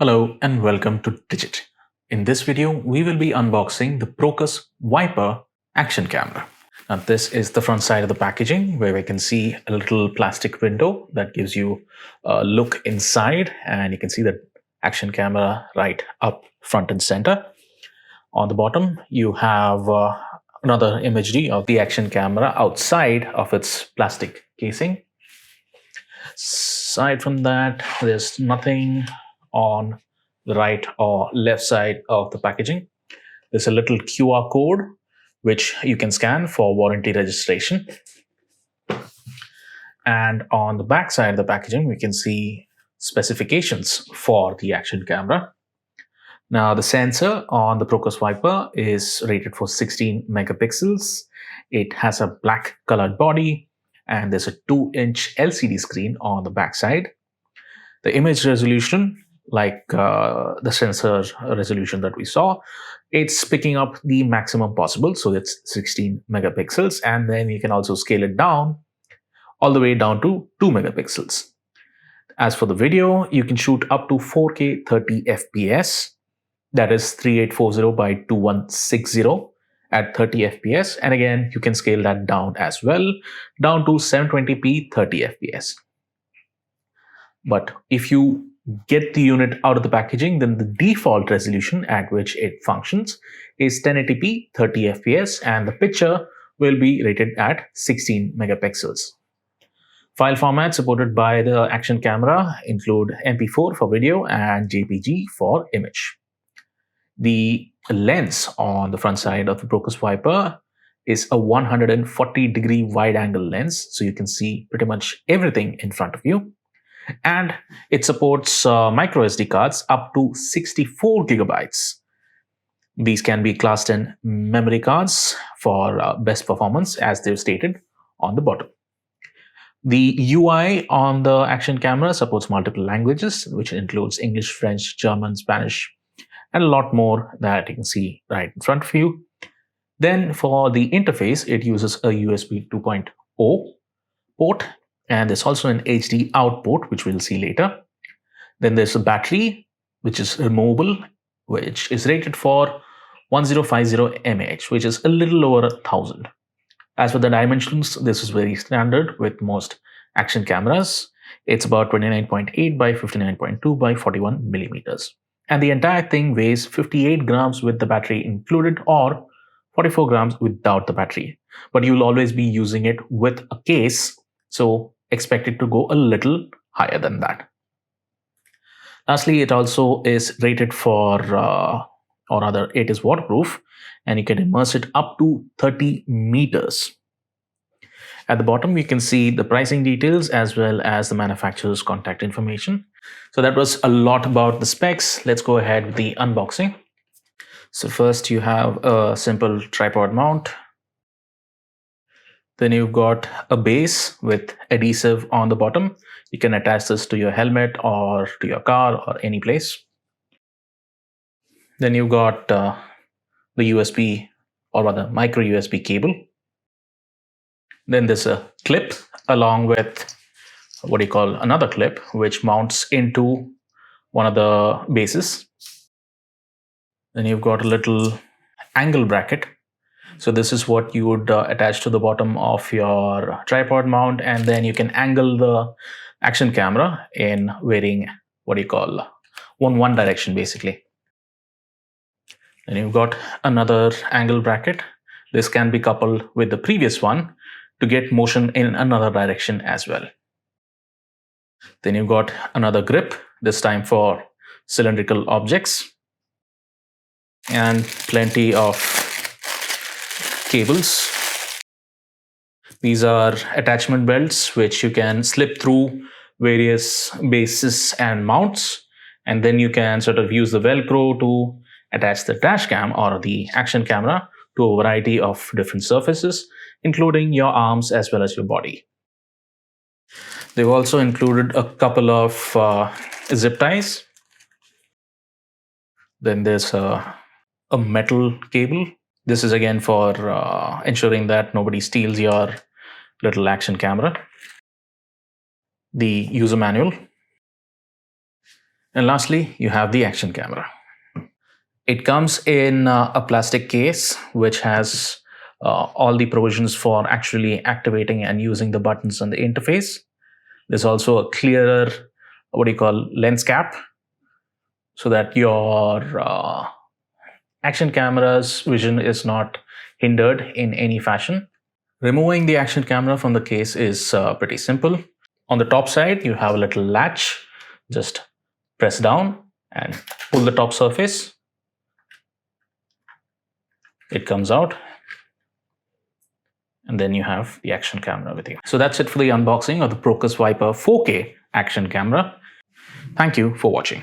Hello and welcome to Digit. In this video, we will be unboxing the Procus Viper action camera. Now this is the front side of the packaging where we can see a little plastic window that gives you a look inside, and you can see the action camera right up front and center. On the bottom, you have another imagery of the action camera outside of its plastic casing. Aside from that, there's nothing on the right or left side of the packaging. There's a little QR code which you can scan for warranty registration. And on the back side of the packaging, we can see specifications for the action camera. Now, the sensor on the Procus Viper is rated for 16 megapixels. It has a black colored body, and there's a 2-inch LCD screen on the back side. The image resolution, like the sensor resolution that we saw, it's picking up the maximum possible, so it's 16 megapixels, and then you can also scale it down all the way down to 2 megapixels. As for the video, you can shoot up to 4K 30 FPS, that is 3840 by 2160 at 30 FPS, and again you can scale that down as well, down to 720p 30 FPS. But if you get the unit out of the packaging, then the default resolution at which it functions is 1080p 30 FPS, and the picture will be rated at 16 megapixels. File formats supported by the action camera include MP4 for video and JPG for image. The lens on the front side of the Procus Viper is a 140-degree wide-angle lens, so you can see pretty much everything in front of you. And it supports micro SD cards up to 64 gigabytes. These can be classed in memory cards for best performance, as they've stated on the bottom. The UI on the action camera supports multiple languages, which includes English, French, German, Spanish, and a lot more that you can see right in front of you. Then for the interface, it uses a USB 2.0 port, and there's also an HD out port, which we'll see later. Then there's a battery, which is removable, which is rated for 1050 mAh, which is a little over 1000. As for the dimensions, this is very standard with most action cameras. It's about 29.8 by 59.2 by 41 millimeters. And the entire thing weighs 58 grams with the battery included, or 44 grams without the battery. But you'll always be using it with a case, so expect it to go a little higher than that. Lastly, it also is rated for, or rather, it is waterproof, and you can immerse it up to 30 meters. At the bottom, you can see the pricing details as well as the manufacturer's contact information. So that was a lot about the specs. Let's go ahead with the unboxing. So first you have a simple tripod mount. Then you've got a base with adhesive on the bottom. You can attach this to your helmet or to your car or any place. Then you've got the USB, or rather micro USB cable. Then there's a clip along with what you call another clip, which mounts into one of the bases. Then you've got a little angle bracket. So this is what you would attach to the bottom of your tripod mount, and then you can angle the action camera in varying what you call one direction basically. Then you've got another angle bracket. This can be coupled with the previous one to get motion in another direction as well. Then you've got another grip, this time for cylindrical objects, and plenty of cables. These are attachment belts which you can slip through various bases and mounts, and then you can sort of use the Velcro to attach the dash cam or the action camera to a variety of different surfaces, including your arms as well as your body. They've also included a couple of zip ties. Then there's a metal cable. This is again for ensuring that nobody steals your little action camera. The user manual. And lastly, you have the action camera. It comes in a plastic case which has all the provisions for actually activating and using the buttons on the interface. There's also a clearer, lens cap, so that your action camera's vision is not hindered in any fashion. Removing the action camera from the case is pretty simple. On the top side, you have a little latch. Just press down and pull the top surface. It comes out. And then you have the action camera with you. So that's it for the unboxing of the Procus Viper 4K action camera. Thank you for watching.